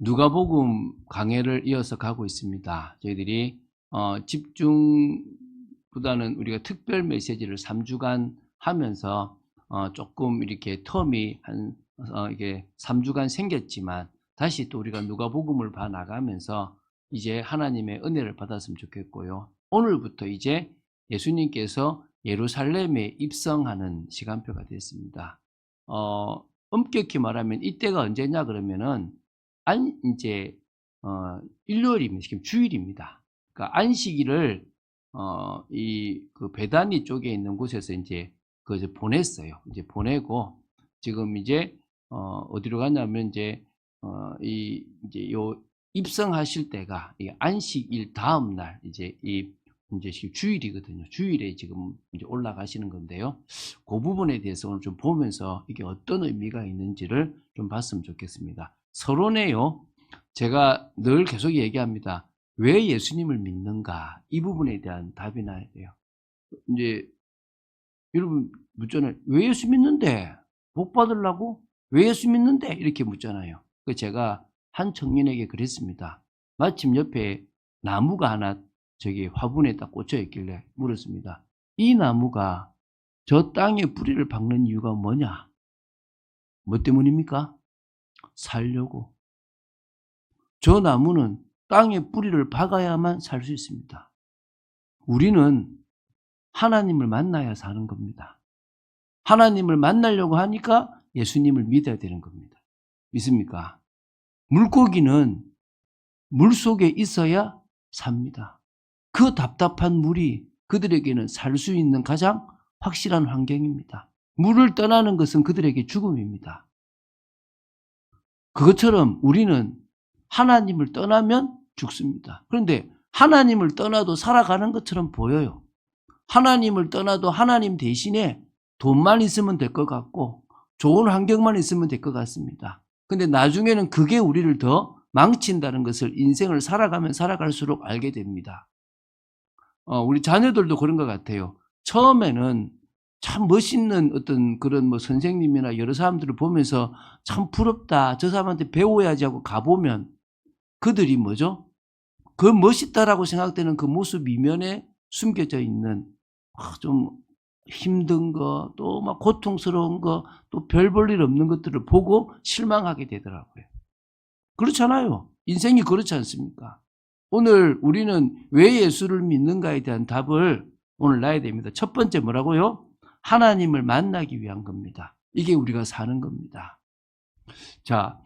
누가복음 강해를 이어서 가고 있습니다. 저희들이 집중보다는 우리가 특별 메시지를 3주간 하면서 조금 이렇게 텀이 이게 3주간 생겼지만 다시 또 우리가 누가복음을 봐 나가면서 이제 하나님의 은혜를 받았으면 좋겠고요. 오늘부터 이제 예수님께서 예루살렘에 입성하는 시간표가 됐습니다. 엄격히 말하면 이때가 언제냐 그러면은 이제 일요일입니다. 지금 주일입니다. 그러니까 안식일을 그 베다니 쪽에 있는 곳에서 이제 보냈어요. 이제 보내고 지금 이제 어디로 갔냐면 이제 이제 요 입성하실 때가 이 안식일 다음 날 이제 지금 주일이거든요. 주일에 지금 이제 올라가시는 건데요. 그 부분에 대해서 오늘 좀 보면서 이게 어떤 의미가 있는지를 좀 봤으면 좋겠습니다. 서론에요. 제가 늘 계속 얘기합니다. 왜 예수님을 믿는가? 이 부분에 대한 답이 나야 돼요. 이제 여러분 묻잖아요. 왜 예수 믿는데? 복 받으려고? 왜 예수 믿는데? 이렇게 묻잖아요. 그 제가 한 청년에게 그랬습니다. 마침 옆에 나무가 하나 저기 화분에 딱 꽂혀 있길래 물었습니다. 이 나무가 저 땅에 뿌리를 박는 이유가 뭐냐? 뭐 때문입니까? 살려고. 저 나무는 땅에 뿌리를 박아야만 살 수 있습니다. 우리는 하나님을 만나야 사는 겁니다. 하나님을 만나려고 하니까 예수님을 믿어야 되는 겁니다. 믿습니까? 물고기는 물 속에 있어야 삽니다. 그 답답한 물이 그들에게는 살 수 있는 가장 확실한 환경입니다. 물을 떠나는 것은 그들에게 죽음입니다. 그것처럼 우리는 하나님을 떠나면 죽습니다. 그런데 하나님을 떠나도 살아가는 것처럼 보여요. 하나님을 떠나도 하나님 대신에 돈만 있으면 될 것 같고 좋은 환경만 있으면 될 것 같습니다. 근데 나중에는 그게 우리를 더 망친다는 것을 인생을 살아가면 살아갈수록 알게 됩니다. 우리 자녀들도 그런 것 같아요. 처음에는 참 멋있는 어떤 그런 뭐 선생님이나 여러 사람들을 보면서 참 부럽다. 저 사람한테 배워야지 하고 가보면 그들이 뭐죠? 그 멋있다라고 생각되는 그 모습 이면에 숨겨져 있는 좀 힘든 거, 또 막 고통스러운 거, 또 별 볼 일 없는 것들을 보고 실망하게 되더라고요. 그렇잖아요. 인생이 그렇지 않습니까? 오늘 우리는 왜 예수를 믿는가에 대한 답을 오늘 놔야 됩니다. 첫 번째 뭐라고요? 하나님을 만나기 위한 겁니다. 이게 우리가 사는 겁니다. 자,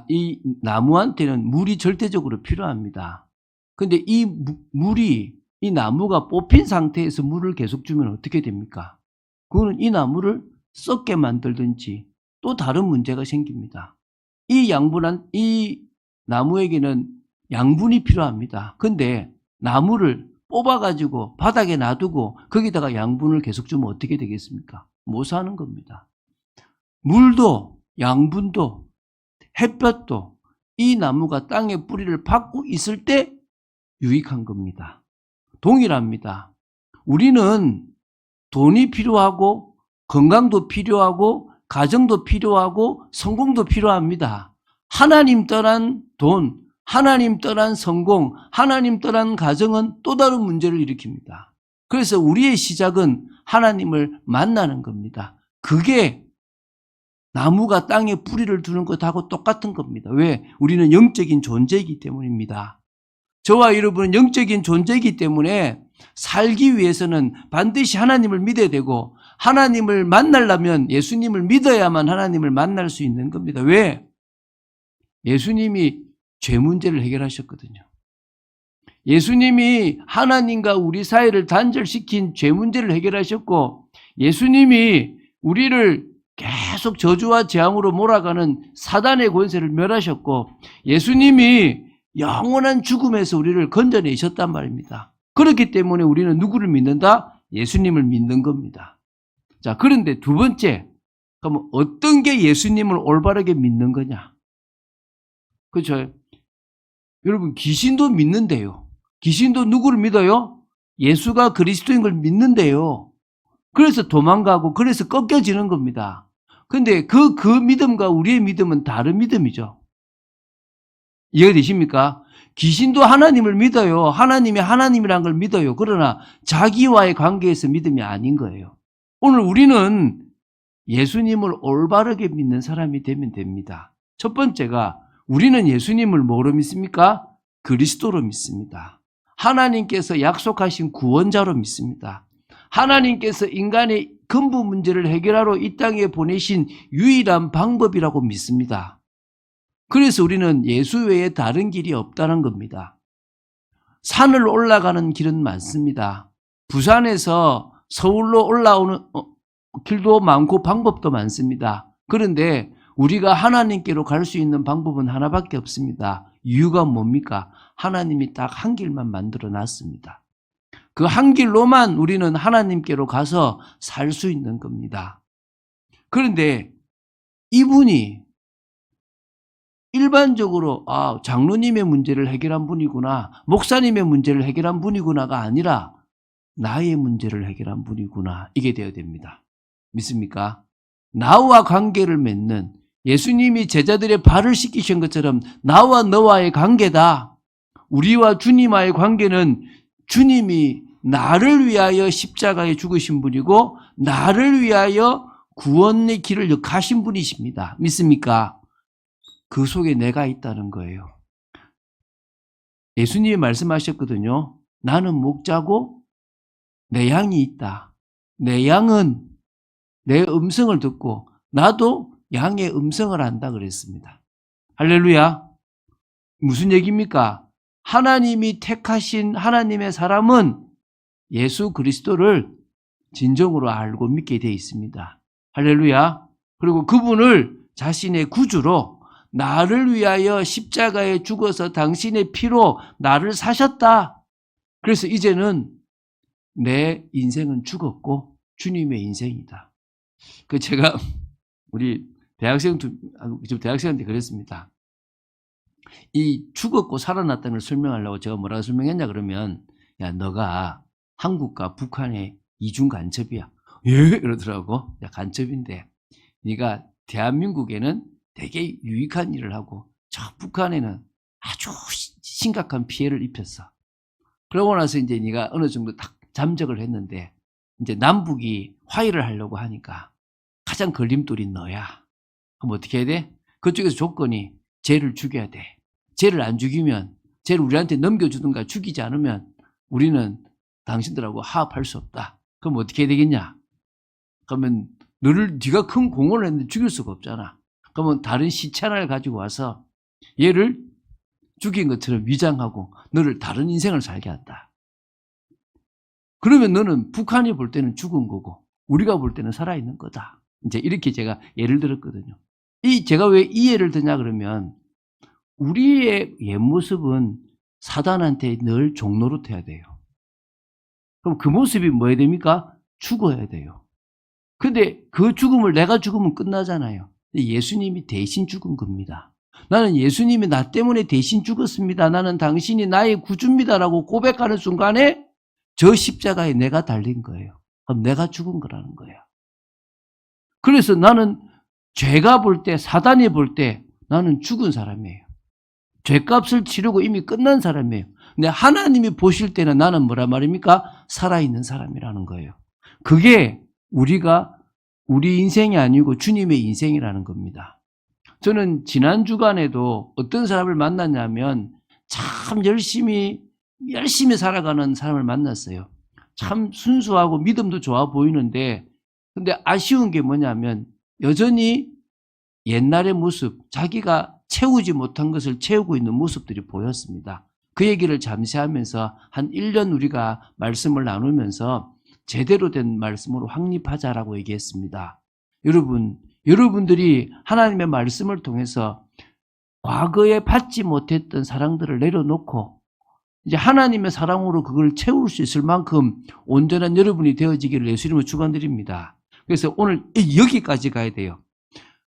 이 나무한테는 물이 절대적으로 필요합니다. 근데 이 나무가 뽑힌 상태에서 물을 계속 주면 어떻게 됩니까? 그거는 이 나무를 썩게 만들든지 또 다른 문제가 생깁니다. 이 나무에게는 양분이 필요합니다. 근데 나무를 뽑아가지고 바닥에 놔두고 거기다가 양분을 계속 주면 어떻게 되겠습니까? 못 사는 겁니다. 물도 양분도 햇볕도 이 나무가 땅에 뿌리를 박고 있을 때 유익한 겁니다. 동일합니다. 우리는 돈이 필요하고 건강도 필요하고 가정도 필요하고 성공도 필요합니다. 하나님 떠난 돈, 하나님 떠난 성공, 하나님 떠난 가정은 또 다른 문제를 일으킵니다. 그래서 우리의 시작은 하나님을 만나는 겁니다. 그게 나무가 땅에 뿌리를 두는 것하고 똑같은 겁니다. 왜? 우리는 영적인 존재이기 때문입니다. 저와 여러분은 영적인 존재이기 때문에 살기 위해서는 반드시 하나님을 믿어야 되고 하나님을 만나려면 예수님을 믿어야만 하나님을 만날 수 있는 겁니다. 왜? 예수님이 죄 문제를 해결하셨거든요. 예수님이 하나님과 우리 사이를 단절시킨 죄 문제를 해결하셨고 예수님이 우리를 계속 저주와 재앙으로 몰아가는 사단의 권세를 멸하셨고 예수님이 영원한 죽음에서 우리를 건져내셨단 말입니다. 그렇기 때문에 우리는 누구를 믿는다? 예수님을 믿는 겁니다. 자, 그런데 두 번째, 그럼 어떤 게 예수님을 올바르게 믿는 거냐? 그렇죠? 여러분, 귀신도 믿는데요. 귀신도 누구를 믿어요? 예수가 그리스도인 걸 믿는데요. 그래서 도망가고 그래서 꺾여지는 겁니다. 근데 그 믿음과 우리의 믿음은 다른 믿음이죠. 이해가 되십니까? 귀신도 하나님을 믿어요. 하나님이 하나님이란 걸 믿어요. 그러나 자기와의 관계에서 믿음이 아닌 거예요. 오늘 우리는 예수님을 올바르게 믿는 사람이 되면 됩니다. 첫 번째가 우리는 예수님을 뭐로 믿습니까? 그리스도로 믿습니다. 하나님께서 약속하신 구원자로 믿습니다. 하나님께서 인간의 근본 문제를 해결하러 이 땅에 보내신 유일한 방법이라고 믿습니다. 그래서 우리는 예수 외에 다른 길이 없다는 겁니다. 산을 올라가는 길은 많습니다. 부산에서 서울로 올라오는 길도 많고 방법도 많습니다. 그런데 우리가 하나님께로 갈 수 있는 방법은 하나밖에 없습니다. 이유가 뭡니까? 하나님이 딱 한 길만 만들어 놨습니다. 그 한 길로만 우리는 하나님께로 가서 살 수 있는 겁니다. 그런데 이분이 일반적으로 장로님의 문제를 해결한 분이구나, 목사님의 문제를 해결한 분이구나가 아니라 나의 문제를 해결한 분이구나, 이게 되어야 됩니다. 믿습니까? 나와 관계를 맺는, 예수님이 제자들의 발을 씻기신 것처럼 나와 너와의 관계다. 우리와 주님과의 관계는 주님이 나를 위하여 십자가에 죽으신 분이고 나를 위하여 구원의 길을 가신 분이십니다. 믿습니까? 그 속에 내가 있다는 거예요. 예수님이 말씀하셨거든요. 나는 목자고 내 양이 있다. 내 양은 내 음성을 듣고 나도 양의 음성을 안다 그랬습니다. 할렐루야. 무슨 얘기입니까? 하나님이 택하신 하나님의 사람은 예수 그리스도를 진정으로 알고 믿게 되어 있습니다. 할렐루야. 그리고 그분을 자신의 구주로 나를 위하여 십자가에 죽어서 당신의 피로 나를 사셨다. 그래서 이제는 내 인생은 죽었고 주님의 인생이다. 제가 우리 대학생한테 그랬습니다. 이 죽었고 살아났다는 걸 설명하려고 제가 뭐라고 설명했냐 그러면, 야, 너가 한국과 북한의 이중 간첩이야. 예? 이러더라고. 야, 간첩인데 네가 대한민국에는 되게 유익한 일을 하고 저 북한에는 아주 심각한 피해를 입혔어. 그러고 나서 이제 네가 어느 정도 딱 잠적을 했는데 이제 남북이 화해를 하려고 하니까 가장 걸림돌이 너야. 그럼 어떻게 해야 돼? 그쪽에서 조건이 쟤를 죽여야 돼. 쟤를 안 죽이면, 쟤를 우리한테 넘겨주든가 죽이지 않으면 우리는 당신들하고 화합할 수 없다. 그럼 어떻게 해야 되겠냐? 그러면 네가 큰 공헌을 했는데 죽일 수가 없잖아. 그러면 다른 시체 하나를 가지고 와서 얘를 죽인 것처럼 위장하고 너를 다른 인생을 살게 한다. 그러면 너는 북한이 볼 때는 죽은 거고 우리가 볼 때는 살아있는 거다. 이제 이렇게 제가 예를 들었거든요. 제가 왜 이 예를 드냐 그러면 우리의 옛모습은 사단한테 늘 종노릇해야 돼요. 그럼 그 모습이 뭐 해야 됩니까? 죽어야 돼요. 근데 그 죽음을 내가 죽으면 끝나잖아요. 예수님이 대신 죽은 겁니다. 나는 예수님이 나 때문에 대신 죽었습니다. 나는 당신이 나의 구주입니다라고 고백하는 순간에 저 십자가에 내가 달린 거예요. 그럼 내가 죽은 거라는 거예요. 그래서 나는 죄가 볼 때, 사단이 볼 때 나는 죽은 사람이에요. 죄값을 치르고 이미 끝난 사람이에요. 근데 하나님이 보실 때는 나는 뭐란 말입니까? 살아있는 사람이라는 거예요. 그게 우리 인생이 아니고 주님의 인생이라는 겁니다. 저는 지난 주간에도 어떤 사람을 만났냐면 참 열심히 살아가는 사람을 만났어요. 참 순수하고 믿음도 좋아 보이는데 근데 아쉬운 게 뭐냐면 여전히 옛날의 모습, 자기가 채우지 못한 것을 채우고 있는 모습들이 보였습니다. 그 얘기를 잠시 하면서 한 1년 우리가 말씀을 나누면서 제대로 된 말씀으로 확립하자라고 얘기했습니다. 여러분들이 하나님의 말씀을 통해서 과거에 받지 못했던 사랑들을 내려놓고 이제 하나님의 사랑으로 그걸 채울 수 있을 만큼 온전한 여러분이 되어지기를 예수님으로 축원드립니다. 그래서 오늘 여기까지 가야 돼요.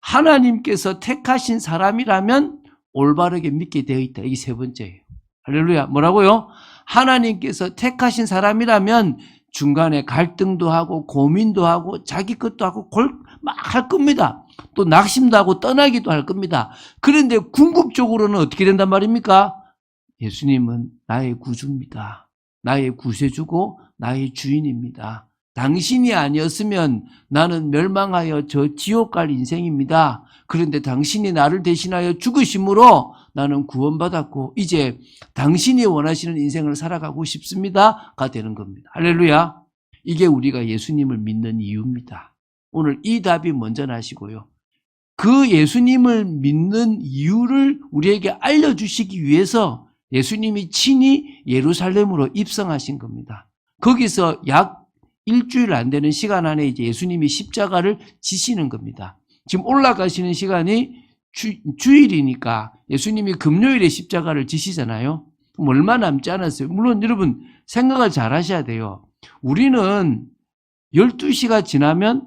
하나님께서 택하신 사람이라면 올바르게 믿게 되어 있다. 이게 세 번째예요. 할렐루야. 뭐라고요? 하나님께서 택하신 사람이라면 중간에 갈등도 하고 고민도 하고 자기 것도 하고 막 할 겁니다. 또 낙심도 하고 떠나기도 할 겁니다. 그런데 궁극적으로는 어떻게 된단 말입니까? 예수님은 나의 구주입니다. 나의 구세주고 나의 주인입니다. 당신이 아니었으면 나는 멸망하여 저 지옥 갈 인생입니다. 그런데 당신이 나를 대신하여 죽으심으로 나는 구원받았고 이제 당신이 원하시는 인생을 살아가고 싶습니다가 되는 겁니다. 할렐루야. 이게 우리가 예수님을 믿는 이유입니다. 오늘 이 답이 먼저 나시고요. 그 예수님을 믿는 이유를 우리에게 알려주시기 위해서 예수님이 친히 예루살렘으로 입성하신 겁니다. 거기서 약 일주일 안 되는 시간 안에 이제 예수님이 십자가를 지시는 겁니다. 지금 올라가시는 시간이 주일이니까 예수님이 금요일에 십자가를 지시잖아요. 그럼 얼마 남지 않았어요. 물론 여러분 생각을 잘 하셔야 돼요. 우리는 12시가 지나면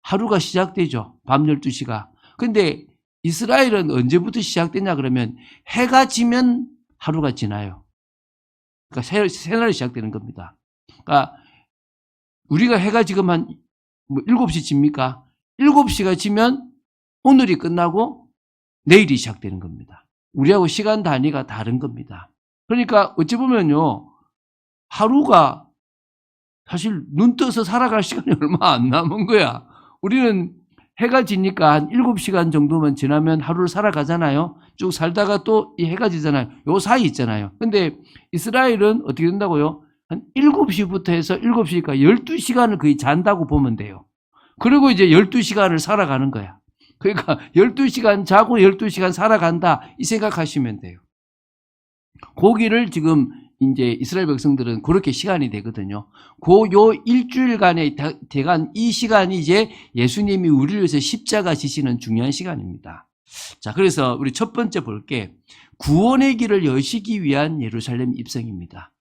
하루가 시작되죠. 밤 12시가. 근데 이스라엘은 언제부터 시작되냐 그러면 해가 지면 하루가 지나요. 그러니까 새날이 시작되는 겁니다. 그러니까 우리가 해가 지금 한 7시 집니까? 7시가 지면 오늘이 끝나고 내일이 시작되는 겁니다. 우리하고 시간 단위가 다른 겁니다. 그러니까 어찌 보면요. 하루가 사실 눈 떠서 살아갈 시간이 얼마 안 남은 거야. 우리는 해가 지니까 한 7시간 정도만 지나면 하루를 살아가잖아요. 쭉 살다가 또 이 해가 지잖아요. 요 사이 있잖아요. 근데 이스라엘은 어떻게 된다고요? 한 7시부터 해서 7시니까 12시간을 거의 잔다고 보면 돼요. 그리고 이제 12시간을 살아가는 거야. 그러니까 12시간 자고 12시간 살아간다 이 생각하시면 돼요. 거기를 지금 이제 이스라엘 백성들은 그렇게 시간이 되거든요. 요 일주일간의 대간 이 시간이 이제 예수님이 우리를 위해서 십자가 지시는 중요한 시간입니다. 자, 그래서 우리 첫 번째 볼게 구원의 길을 여시기 위한 예루살렘 입성입니다.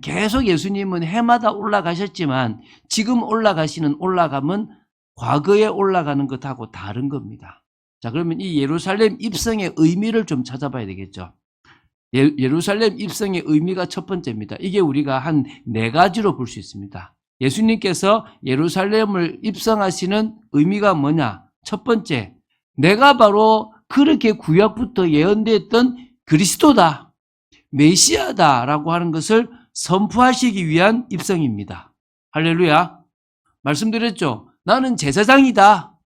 계속 예수님은 해마다 올라가셨지만 지금 올라가시는 올라감은 과거에 올라가는 것하고 다른 겁니다. 자, 그러면 이 예루살렘 입성의 의미를 좀 찾아봐야 되겠죠. 예루살렘 입성의 의미가 첫 번째입니다. 이게 우리가 한 4가지로 볼 수 있습니다. 예수님께서 예루살렘을 입성하시는 의미가 뭐냐? 첫 번째, 내가 바로 그렇게 구약부터 예언되었던 그리스도다, 메시아다라고 하는 것을 선포하시기 위한 입성입니다. 할렐루야. 말씀드렸죠. 나는 제사장이다.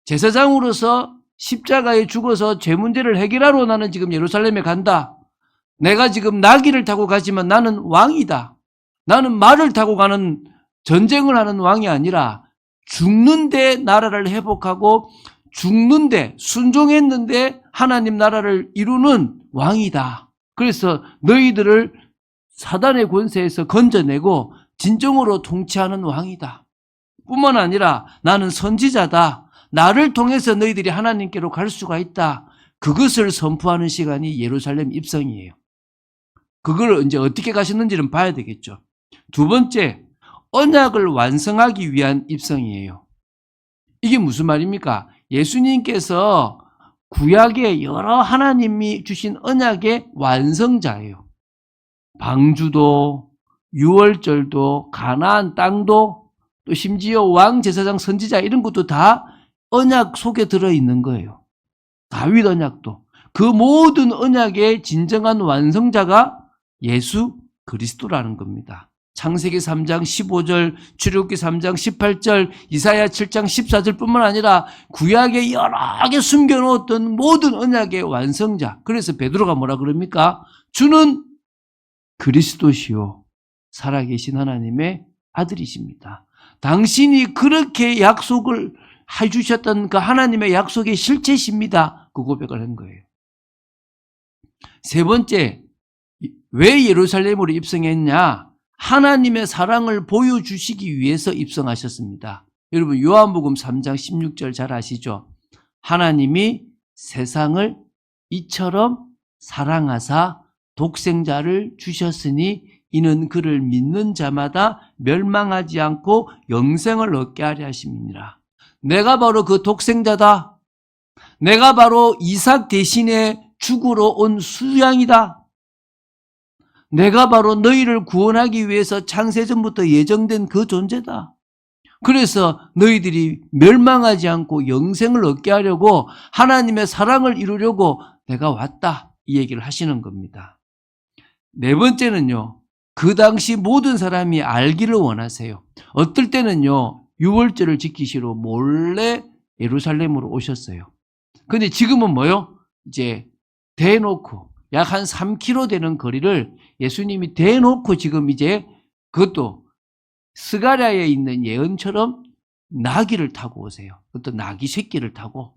제사장으로서 십자가에 죽어서 죄 문제를 해결하러 나는 지금 예루살렘에 간다. 내가 지금 나귀를 타고 가지만 나는 왕이다. 나는 말을 타고 가는 전쟁을 하는 왕이 아니라 죽는데 나라를 회복하고 죽는데 순종했는데 하나님 나라를 이루는 왕이다. 그래서 너희들을 사단의 권세에서 건져내고 진정으로 통치하는 왕이다. 뿐만 아니라 나는 선지자다. 나를 통해서 너희들이 하나님께로 갈 수가 있다. 그것을 선포하는 시간이 예루살렘 입성이에요. 그걸 이제 어떻게 가셨는지는 봐야 되겠죠. 두 번째, 언약을 완성하기 위한 입성이에요. 이게 무슨 말입니까? 예수님께서 구약의 여러 하나님이 주신 언약의 완성자예요. 방주도, 유월절도, 가나안 땅도, 또 심지어 왕, 제사장, 선지자 이런 것도 다 언약 속에 들어있는 거예요. 다윗 언약도. 그 모든 언약의 진정한 완성자가 예수 그리스도라는 겁니다. 창세기 3장 15절, 출애굽기 3장 18절, 이사야 7장 14절 뿐만 아니라 구약에 여러 개 숨겨놓았던 모든 언약의 완성자. 그래서 베드로가 뭐라 그럽니까? 주는 그리스도시요 살아계신 하나님의 아들이십니다. 당신이 그렇게 약속을 해주셨던 그 하나님의 약속의 실체십니다. 그 고백을 한 거예요. 세 번째, 왜 예루살렘으로 입성했냐? 하나님의 사랑을 보여주시기 위해서 입성하셨습니다. 여러분 요한복음 3장 16절 잘 아시죠? 하나님이 세상을 이처럼 사랑하사 독생자를 주셨으니 이는 그를 믿는 자마다 멸망하지 않고 영생을 얻게 하려 하심이니라. 내가 바로 그 독생자다. 내가 바로 이삭 대신에 죽으러 온 수양이다. 내가 바로 너희를 구원하기 위해서 창세전부터 예정된 그 존재다. 그래서 너희들이 멸망하지 않고 영생을 얻게 하려고 하나님의 사랑을 이루려고 내가 왔다. 이 얘기를 하시는 겁니다. 네 번째는요. 그 당시 모든 사람이 알기를 원하세요. 어떨 때는요. 유월절을 지키시러 몰래 예루살렘으로 오셨어요. 근데 지금은 뭐요? 이제 대놓고 약 한 3km 되는 거리를 예수님이 대놓고 지금 이제 그것도 스가랴에 있는 예언처럼 나귀를 타고 오세요. 어떤 나귀 새끼를 타고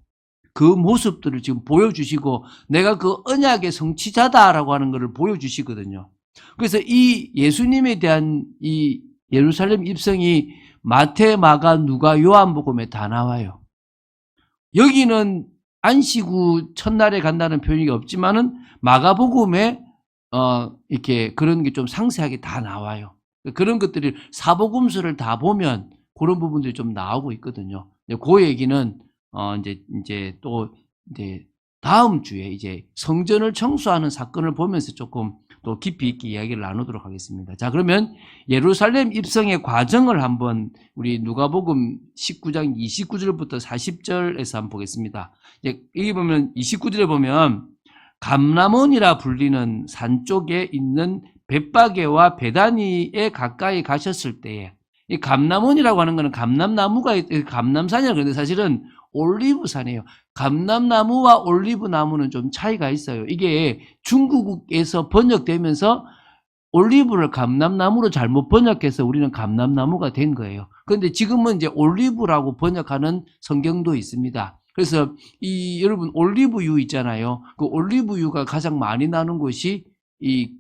그 모습들을 지금 보여주시고 내가 그 언약의 성취자다라고 하는 것을 보여주시거든요. 그래서 이 예수님에 대한 이 예루살렘 입성이 마태, 마가, 누가, 요한복음에 다 나와요. 여기는 안식 후 첫날에 간다는 표현이 없지만은 마가복음에 이렇게 그런 게 좀 상세하게 다 나와요. 그런 것들이 사복음서를 다 보면 그런 부분들이 좀 나오고 있거든요. 그 얘기는 이제 또 이제 다음 주에 이제 성전을 청소하는 사건을 보면서 조금 또 깊이 있게 이야기를 나누도록 하겠습니다. 자, 그러면 예루살렘 입성의 과정을 한번 우리 누가복음 19장 29절부터 40절에서 한번 보겠습니다. 여기 보면 29절에 보면 감람원이라 불리는 산 쪽에 있는 벳바게와 베다니에 가까이 가셨을 때에 이 감람원이라고 하는 것은 감람나무가 감람산이라고 그러는데 사실은 올리브산이에요. 감람나무와 올리브나무는 좀 차이가 있어요. 이게 중국에서 번역되면서 올리브를 감람나무로 잘못 번역해서 우리는 감람나무가 된 거예요. 그런데 지금은 이제 올리브라고 번역하는 성경도 있습니다. 그래서 여러분 올리브유 있잖아요. 그 올리브유가 가장 많이 나는 곳이 이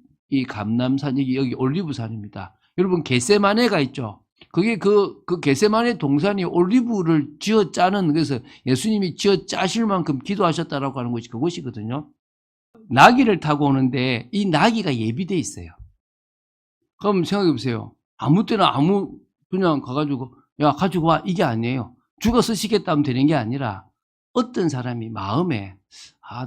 감람산 여기 올리브산입니다. 여러분 겟세마네가 있죠. 그게 그 겟세마네 동산이 올리브를 쥐어 짜는, 그래서 예수님이 쥐어 짜실 만큼 기도하셨다라고 하는 것이 그곳이거든요. 나귀를 타고 오는데 이 나귀가 예비돼 있어요. 그럼 생각해 보세요. 아무 때나 그냥 가가지고 야 가지고 와 이게 아니에요. 주가 쓰시겠다 하면 되는 게 아니라 어떤 사람이 마음에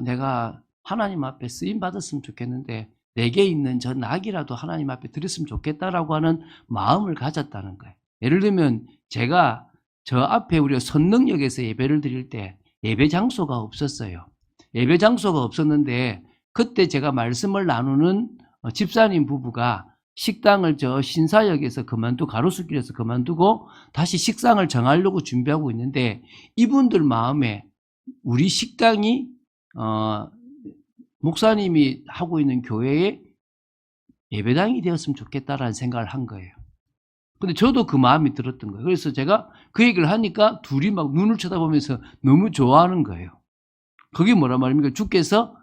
내가 하나님 앞에 쓰임 받았으면 좋겠는데 내게 있는 저 낙이라도 하나님 앞에 드렸으면 좋겠다라고 하는 마음을 가졌다는 거예요. 예를 들면 제가 저 앞에 우리가 선능역에서 예배를 드릴 때 예배 장소가 없었어요. 예배 장소가 없었는데 그때 제가 말씀을 나누는 집사님 부부가 식당을 저 신사역에서 가로수길에서 그만두고 다시 식당을 정하려고 준비하고 있는데 이분들 마음에 우리 식당이 목사님이 하고 있는 교회에 예배당이 되었으면 좋겠다라는 생각을 한 거예요. 근데 저도 그 마음이 들었던 거예요. 그래서 제가 그 얘기를 하니까 둘이 막 눈을 쳐다보면서 너무 좋아하는 거예요. 그게 뭐란 말입니까? 주께서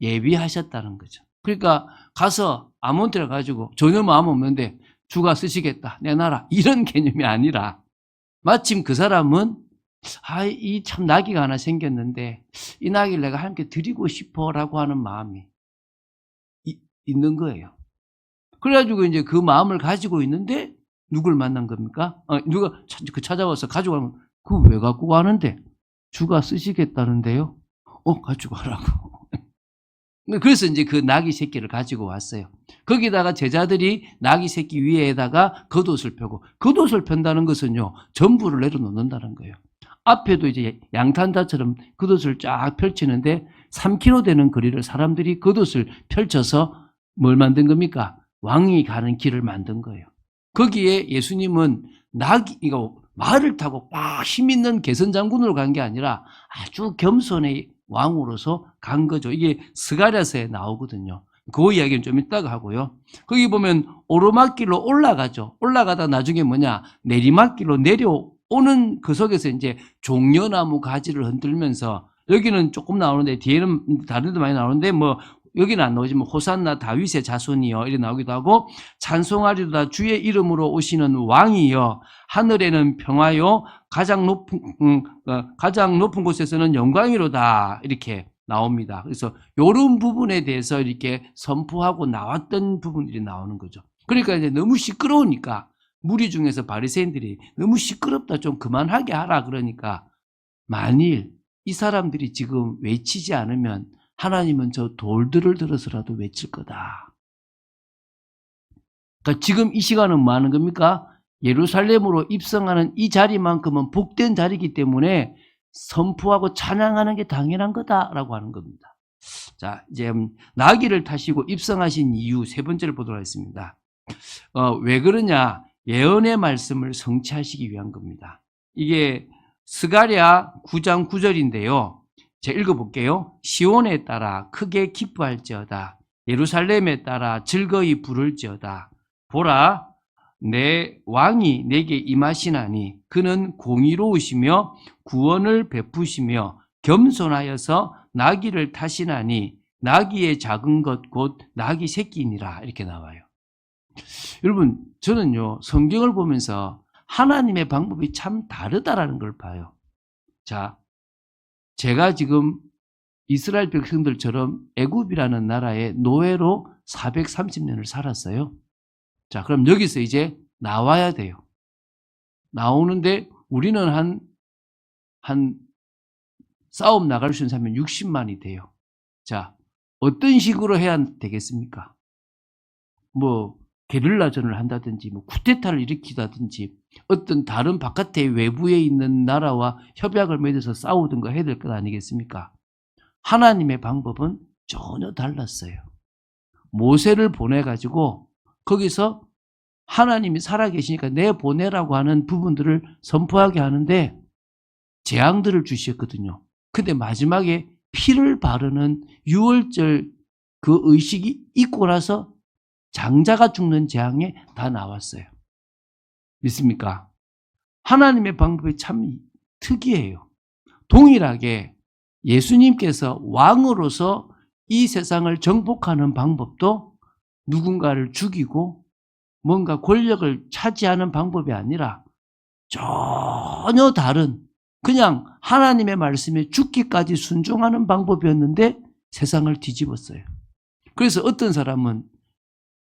예비하셨다는 거죠. 그러니까 가서 아무한테나 가지고 전혀 마음 없는데 주가 쓰시겠다, 내놔라, 이런 개념이 아니라 마침 그 사람은 이 참 나귀가 하나 생겼는데 이 나귀를 내가 하나님께 드리고 싶어라고 하는 마음이 있는 거예요. 그래가지고 이제 그 마음을 가지고 있는데 누굴 만난 겁니까? 누가 찾아와서 가지고 가면 그거 왜 갖고 가는데? 주가 쓰시겠다는데요? 가지고 가라고. 그래서 이제 그 나귀 새끼를 가지고 왔어요. 거기다가 제자들이 나귀 새끼 위에다가 겉옷을 펴고, 겉옷을 편다는 것은요, 전부를 내려놓는다는 거예요. 앞에도 이제 양탄자처럼 겉옷을 쫙 펼치는데 3km 되는 거리를 사람들이 겉옷을 펼쳐서 뭘 만든 겁니까? 왕이 가는 길을 만든 거예요. 거기에 예수님은 말을 타고 막 힘있는 개선장군으로 간 게 아니라 아주 겸손의 왕으로서 간 거죠. 이게 스가랴서에 나오거든요. 그 이야기는 좀 이따가 하고요. 거기 보면 오르막길로 올라가죠. 올라가다 나중에 내리막길로 내려오는 그 속에서 이제 종려나무 가지를 흔들면서, 여기는 조금 나오는데 뒤에는 다른 데 많이 나오는데 여기는 안 나오지만 호산나 다윗의 자손이여 이렇게 나오기도 하고, 찬송하리로다 주의 이름으로 오시는 왕이여, 하늘에는 평화요 가장 높은 곳에서는 영광이로다 이렇게 나옵니다. 그래서 이런 부분에 대해서 이렇게 선포하고 나왔던 부분들이 나오는 거죠. 그러니까 이제 너무 시끄러우니까 무리 중에서 바리새인들이 너무 시끄럽다, 좀 그만하게 하라 그러니까, 만일 이 사람들이 지금 외치지 않으면 하나님은 저 돌들을 들어서라도 외칠 거다. 그러니까 지금 이 시간은 뭐 하는 겁니까? 예루살렘으로 입성하는 이 자리만큼은 복된 자리이기 때문에 선포하고 찬양하는 게 당연한 거다라고 하는 겁니다. 자, 이제 나귀를 타시고 입성하신 이유 세 번째를 보도록 하겠습니다. 왜 그러냐? 예언의 말씀을 성취하시기 위한 겁니다. 이게 스가랴 9장 9절인데요. 제가 읽어볼게요. 시온에 따라 크게 기뻐할지어다. 예루살렘에 따라 즐거이 부를지어다. 보라, 내 왕이 내게 임하시나니 그는 공의로우시며 구원을 베푸시며 겸손하여서 나귀를 타시나니 나귀의 작은 것 곧 나귀 새끼니라. 이렇게 나와요. 여러분, 저는요 성경을 보면서 하나님의 방법이 참 다르다라는 걸 봐요. 자, 제가 지금 이스라엘 백성들처럼 애굽이라는 나라의 노예로 430년을 살았어요. 자, 그럼 여기서 이제 나와야 돼요. 나오는데 우리는 한 싸움 나갈 수 있는 사람은 60만이 돼요. 자, 어떤 식으로 해야 되겠습니까? 뭐 게릴라전을 한다든지 뭐 쿠데타를 일으키다든지 어떤 다른 바깥에 외부에 있는 나라와 협약을 맺어서 싸우든가 해야 될 것 아니겠습니까? 하나님의 방법은 전혀 달랐어요. 모세를 보내가지고 거기서 하나님이 살아계시니까 내보내라고 하는 부분들을 선포하게 하는데 재앙들을 주셨거든요. 근데 마지막에 피를 바르는 유월절 그 의식이 있고 나서 장자가 죽는 재앙에 다 나왔어요. 믿습니까? 하나님의 방법이 참 특이해요. 동일하게 예수님께서 왕으로서 이 세상을 정복하는 방법도 누군가를 죽이고 뭔가 권력을 차지하는 방법이 아니라 전혀 다른 그냥 하나님의 말씀에 죽기까지 순종하는 방법이었는데 세상을 뒤집었어요. 그래서 어떤 사람은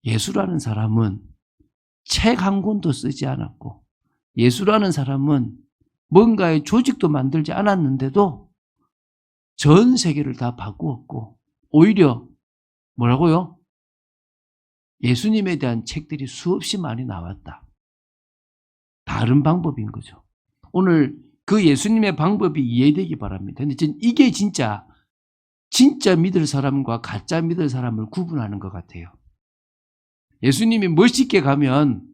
예수라는 사람은 책 한 권도 쓰지 않았고 예수라는 사람은 뭔가의 조직도 만들지 않았는데도 전 세계를 다 바꾸었고 오히려 뭐라고요? 예수님에 대한 책들이 수없이 많이 나왔다. 다른 방법인 거죠. 오늘 그 예수님의 방법이 이해되기 바랍니다. 근데 이게 진짜 믿을 사람과 가짜 믿을 사람을 구분하는 것 같아요. 예수님이 멋있게 가면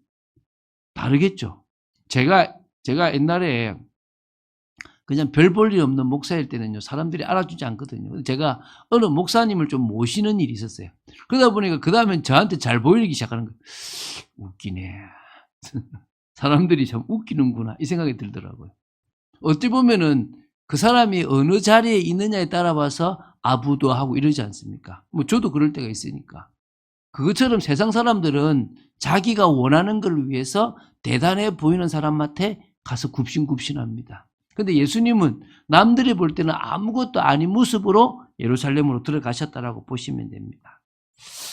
다르겠죠. 제가 옛날에 그냥 별 볼 일 없는 목사일 때는요, 사람들이 알아주지 않거든요. 제가 어느 목사님을 좀 모시는 일이 있었어요. 그러다 보니까 그 다음엔 저한테 잘 보이기 시작하는 거예요. 웃기네. 사람들이 참 웃기는구나. 이 생각이 들더라고요. 어찌 보면은 그 사람이 어느 자리에 있느냐에 따라 봐서 아부도 하고 이러지 않습니까? 뭐 저도 그럴 때가 있으니까. 그것처럼 세상 사람들은 자기가 원하는 걸 위해서 대단해 보이는 사람한테 가서 굽신굽신합니다. 근데 예수님은 남들이 볼 때는 아무것도 아닌 모습으로 예루살렘으로 들어가셨다라고 보시면 됩니다.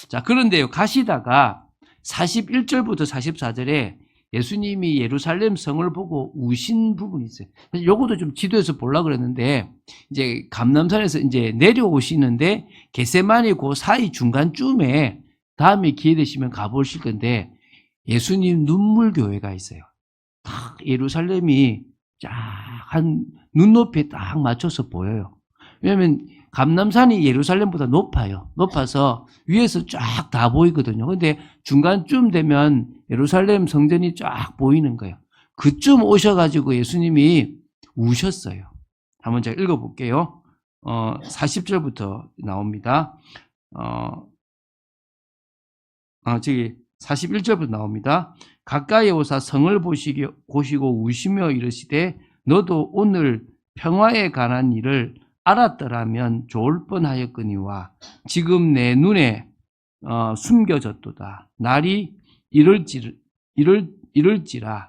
자, 그런데요, 가시다가 41절부터 44절에 예수님이 예루살렘 성을 보고 우신 부분이 있어요. 요것도 좀 지도에서 보려고 그랬는데, 이제 감람산에서 이제 내려오시는데, 겟세마니 그 사이 중간쯤에 다음에 기회 되시면 가보실 건데, 예수님 눈물교회가 있어요. 딱 예루살렘이 쫙 한 눈높이에 딱 맞춰서 보여요. 왜냐하면 감람산이 예루살렘보다 높아요. 높아서 위에서 쫙 다 보이거든요. 근데 중간쯤 되면 예루살렘 성전이 쫙 보이는 거예요. 그쯤 오셔가지고 예수님이 우셨어요. 한번 제가 읽어볼게요. 40절부터 나옵니다. 저기 41절부터 나옵니다. 가까이 오사 성을 보시고 우시며 이르시되 너도 오늘 평화에 관한 일을 알았더라면 좋을 뻔하였거니와 지금 내 눈에 숨겨졌도다. 날이 이럴지라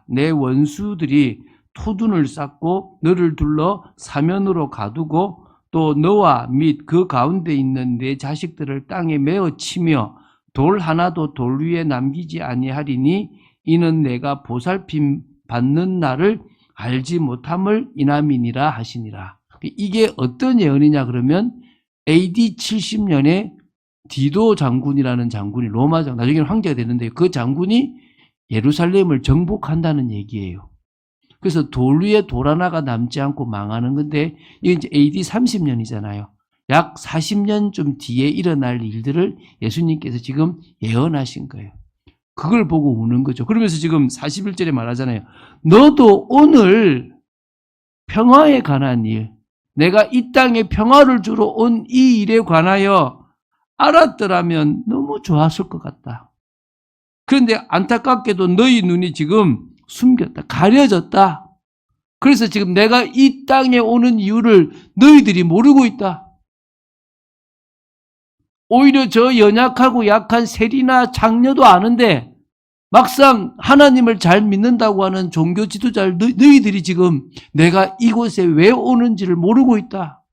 내 원수들이 토둔을 쌓고 너를 둘러 사면으로 가두고 또 너와 및 그 가운데 있는 내 자식들을 땅에 메어 치며 돌 하나도 돌 위에 남기지 아니하리니 이는 내가 보살핌 받는 날을 알지 못함을 인함이니라 하시니라. 이게 어떤 예언이냐 그러면 AD 70년에 디도 장군이라는 장군이 로마 장군, 나중에는 황제가 됐는데 그 장군이 예루살렘을 정복한다는 얘기예요. 그래서 돌 위에 돌 하나가 남지 않고 망하는 건데 이게 이제 AD 30년이잖아요. 약 40년 좀 뒤에 일어날 일들을 예수님께서 지금 예언하신 거예요. 그걸 보고 우는 거죠. 그러면서 지금 41절에 말하잖아요. 너도 오늘 평화에 관한 일, 내가 이 땅에 평화를 주러 온 이 일에 관하여 알았더라면 너무 좋았을 것 같다. 그런데 안타깝게도 너희 눈이 지금 숨겼다. 가려졌다. 그래서 지금 내가 이 땅에 오는 이유를 너희들이 모르고 있다. 오히려 저 연약하고 약한 세리나 장녀도 아는데 막상 하나님을 잘 믿는다고 하는 종교 지도자를 너희들이 지금 내가 이곳에 왜 오는지를 모르고 있다.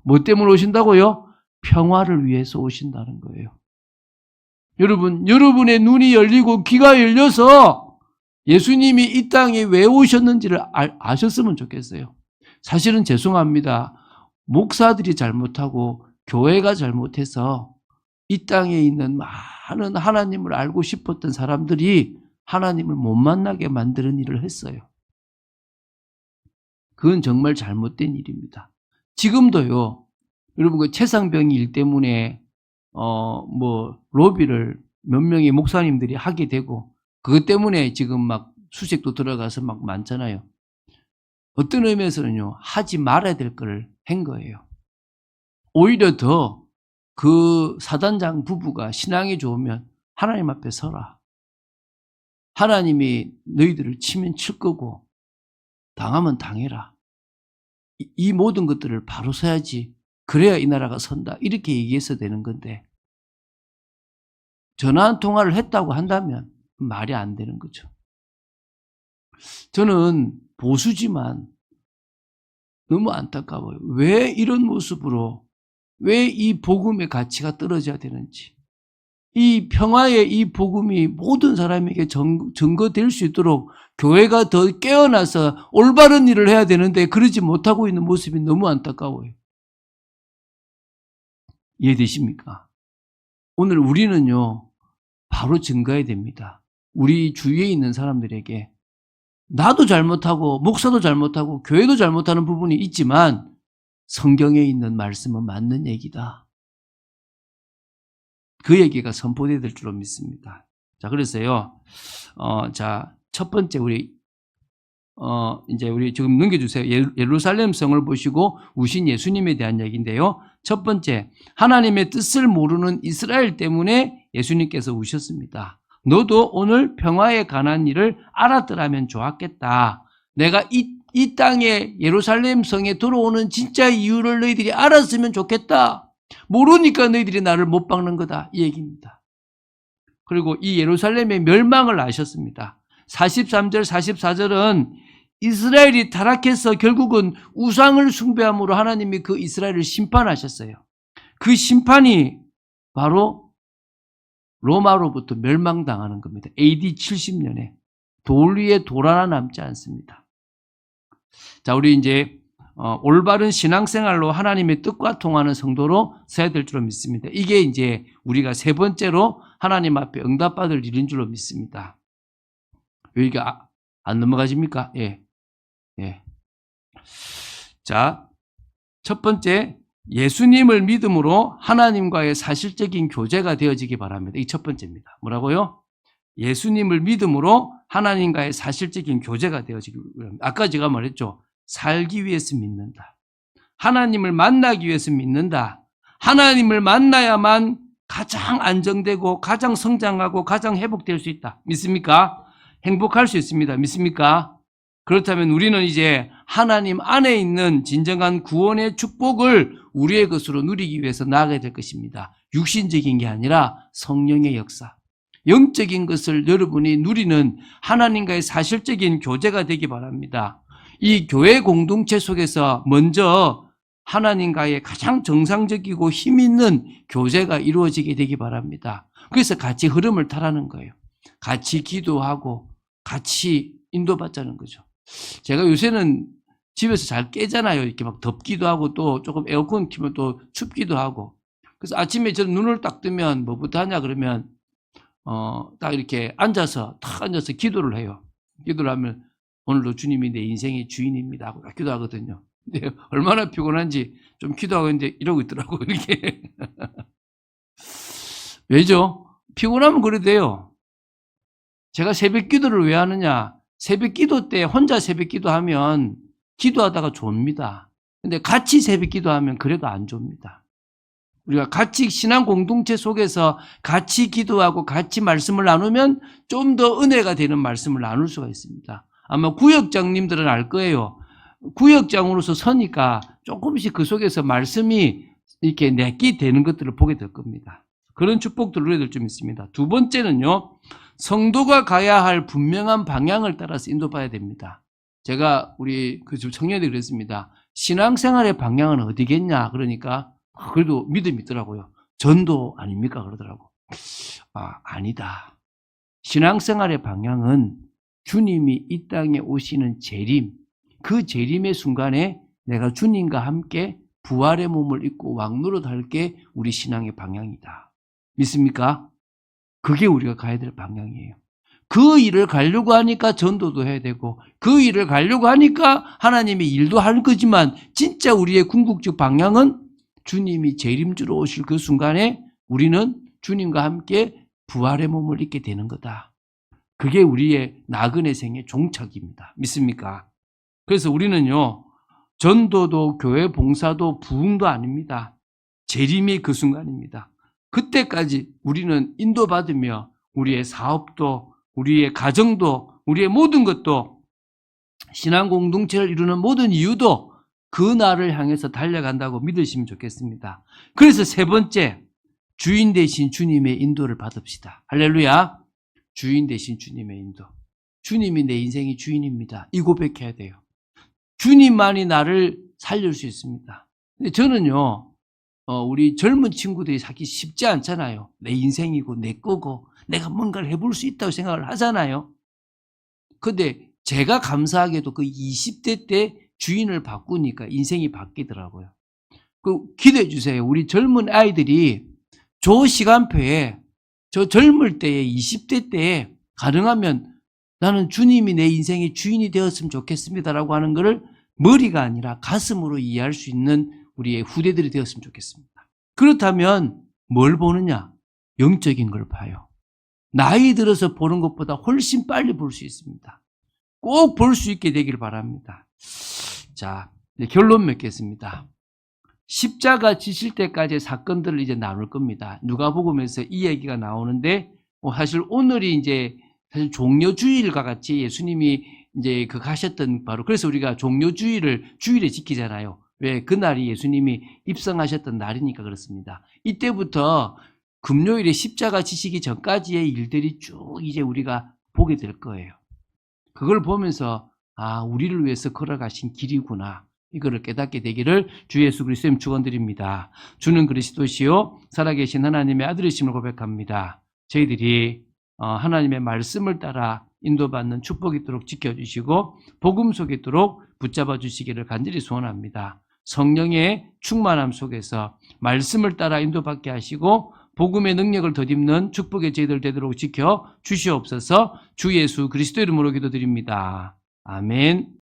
뭐 때문에 오신다고요? 평화를 위해서 오신다는 거예요. 여러분, 여러분의 눈이 열리고 귀가 열려서 예수님이 이 땅에 왜 오셨는지를 아셨으면 좋겠어요. 사실은 죄송합니다. 목사들이 잘못하고 교회가 잘못해서 이 땅에 있는 많은 하나님을 알고 싶었던 사람들이 하나님을 못 만나게 만드는 일을 했어요. 그건 정말 잘못된 일입니다. 지금도요, 여러분 그 최상병 일 때문에 로비를 몇 명의 목사님들이 하게 되고 그것 때문에 지금 막 수색도 들어가서 막 많잖아요. 어떤 의미에서는요, 하지 말아야 될 걸 한 거예요. 오히려 더 그 사단장 부부가 신앙이 좋으면 하나님 앞에 서라. 하나님이 너희들을 치면 칠 거고 당하면 당해라. 이 모든 것들을 바로 서야지. 그래야 이 나라가 선다. 이렇게 얘기해서 되는 건데 전화 한 통화를 했다고 한다면 말이 안 되는 거죠. 저는 보수지만 너무 안타까워요. 왜 이런 모습으로 왜 이 복음의 가치가 떨어져야 되는지, 이 평화의 이 복음이 모든 사람에게 증거될 수 있도록 교회가 더 깨어나서 올바른 일을 해야 되는데 그러지 못하고 있는 모습이 너무 안타까워요. 이해되십니까? 오늘 우리는요, 바로 증거해야 됩니다. 우리 주위에 있는 사람들에게 나도 잘못하고 목사도 잘못하고 교회도 잘못하는 부분이 있지만 성경에 있는 말씀은 맞는 얘기다. 그 얘기가 선포되어야 될 줄로 믿습니다. 자, 그래서요, 첫 번째 이제 우리 지금 넘겨주세요. 예루살렘 성을 보시고 우신 예수님에 대한 얘기인데요. 첫 번째, 하나님의 뜻을 모르는 이스라엘 때문에 예수님께서 우셨습니다. 너도 오늘 평화에 관한 일을 알았더라면 좋았겠다. 내가 이 땅에 예루살렘 성에 들어오는 진짜 이유를 너희들이 알았으면 좋겠다. 모르니까 너희들이 나를 못 박는 거다. 이 얘기입니다. 그리고 이 예루살렘의 멸망을 아셨습니다. 43절, 44절은 이스라엘이 타락해서 결국은 우상을 숭배함으로 하나님이 그 이스라엘을 심판하셨어요. 그 심판이 바로 로마로부터 멸망당하는 겁니다. AD 70년에 돌 위에 돌 하나 남지 않습니다. 자, 우리 이제 올바른 신앙생활로 하나님의 뜻과 통하는 성도로 서야 될 줄로 믿습니다. 이게 이제 우리가 세 번째로 하나님 앞에 응답받을 일인 줄로 믿습니다. 왜 이게 안 넘어가십니까? 예. 자, 첫 번째, 예수님을 믿음으로 하나님과의 사실적인 교제가 되어지기 바랍니다. 이 첫 번째입니다. 뭐라고요? 예수님을 믿음으로 하나님과의 사실적인 교제가 되어지기 바랍니다. 아까 제가 말했죠. 살기 위해서 믿는다. 하나님을 만나기 위해서 믿는다. 하나님을 만나야만 가장 안정되고 가장 성장하고 가장 회복될 수 있다. 믿습니까? 행복할 수 있습니다. 믿습니까? 그렇다면 우리는 이제 하나님 안에 있는 진정한 구원의 축복을 우리의 것으로 누리기 위해서 나아가야 될 것입니다. 육신적인 게 아니라 성령의 역사, 영적인 것을 여러분이 누리는 하나님과의 사실적인 교제가 되기 바랍니다. 이 교회 공동체 속에서 먼저 하나님과의 가장 정상적이고 힘 있는 교제가 이루어지게 되기 바랍니다. 그래서 같이 흐름을 타라는 거예요. 같이 기도하고 같이 인도받자는 거죠. 제가 요새는 집에서 잘 깨잖아요. 이렇게 막 덥기도 하고 또 조금 에어컨 키면 또 춥기도 하고. 그래서 아침에 저는 눈을 딱 뜨면 뭐부터 하냐 그러면 딱 이렇게 탁 앉아서 기도를 해요. 기도를 하면 오늘도 주님이 내 인생의 주인입니다 하고 기도하거든요. 근데 얼마나 피곤한지 좀 기도하고 있는데 이러고 있더라고, 이렇게. 왜죠? 피곤하면 그래도 돼요. 제가 새벽 기도를 왜 하느냐? 새벽 기도 때 혼자 새벽 기도하면 기도하다가 좁니다. 근데 같이 새벽 기도하면 그래도 안 좁니다. 우리가 같이 신앙 공동체 속에서 같이 기도하고 같이 말씀을 나누면 좀 더 은혜가 되는 말씀을 나눌 수가 있습니다. 아마 구역장님들은 알 거예요. 구역장으로서 서니까 조금씩 그 속에서 말씀이 이렇게 내끼 되는 것들을 보게 될 겁니다. 그런 축복들을 우리들 좀 있습니다. 두 번째는요, 성도가 가야 할 분명한 방향을 따라서 인도받아야 됩니다. 제가 우리 그 청년들이 그랬습니다. 신앙생활의 방향은 어디겠냐? 그러니까 그래도 믿음이 있더라고요. 전도 아닙니까? 그러더라고. 아니다. 신앙생활의 방향은 주님이 이 땅에 오시는 재림, 그 재림의 순간에 내가 주님과 함께 부활의 몸을 입고 왕노릇 할 게 우리 신앙의 방향이다. 믿습니까? 그게 우리가 가야 될 방향이에요. 그 일을 가려고 하니까 전도도 해야 되고, 그 일을 가려고 하니까 하나님의 일도 할 거지만, 진짜 우리의 궁극적 방향은 주님이 재림주로 오실 그 순간에 우리는 주님과 함께 부활의 몸을 입게 되는 거다. 그게 우리의 나그네 생의 종착입니다. 믿습니까? 그래서 우리는요, 전도도 교회 봉사도 부흥도 아닙니다. 재림의 그 순간입니다. 그때까지 우리는 인도받으며 우리의 사업도, 우리의 가정도, 우리의 모든 것도, 신앙 공동체를 이루는 모든 이유도 그 날을 향해서 달려간다고 믿으시면 좋겠습니다. 그래서 세 번째, 주인 되신 주님의 인도를 받읍시다. 할렐루야. 주인 되신 주님의 인도. 주님이 내 인생의 주인입니다. 이 고백해야 돼요. 주님만이 나를 살릴 수 있습니다. 근데 저는요, 우리 젊은 친구들이 살기 쉽지 않잖아요. 내 인생이고 내 거고 내가 뭔가를 해볼 수 있다고 생각을 하잖아요. 근데 제가 감사하게도 그 20대 때 주인을 바꾸니까 인생이 바뀌더라고요. 기대해 주세요. 우리 젊은 아이들이 저 시간표에 저 젊을 때에 20대 때에 가능하면 나는 주님이 내 인생의 주인이 되었으면 좋겠습니다라고 하는 것을 머리가 아니라 가슴으로 이해할 수 있는 우리의 후대들이 되었으면 좋겠습니다. 그렇다면 뭘 보느냐? 영적인 걸 봐요. 나이 들어서 보는 것보다 훨씬 빨리 볼 수 있습니다. 꼭 볼 수 있게 되길 바랍니다. 자, 결론 맺겠습니다. 십자가 지실 때까지의 사건들을 이제 나눌 겁니다. 누가복음에서 이 얘기가 나오는데, 사실 오늘이 이제 사실 종려주일과 같이 예수님이 이제 가셨던 바로, 그래서 우리가 종려주일을 주일에 지키잖아요. 왜? 그날이 예수님이 입성하셨던 날이니까 그렇습니다. 이때부터 금요일에 십자가 지시기 전까지의 일들이 쭉 이제 우리가 보게 될 거예요. 그걸 보면서 우리를 위해서 걸어가신 길이구나, 이거를 깨닫게 되기를 주 예수 그리스도의 축원드립니다. 주는 그리스도시요 살아계신 하나님의 아들이심을 고백합니다. 저희들이 하나님의 말씀을 따라 인도받는 축복이 있도록 지켜주시고 복음 속에 있도록 붙잡아 주시기를 간절히 소원합니다. 성령의 충만함 속에서 말씀을 따라 인도받게 하시고 복음의 능력을 덧입는 축복의 저희들 되도록 지켜 주시옵소서. 주 예수 그리스도 이름으로 기도드립니다. 아멘.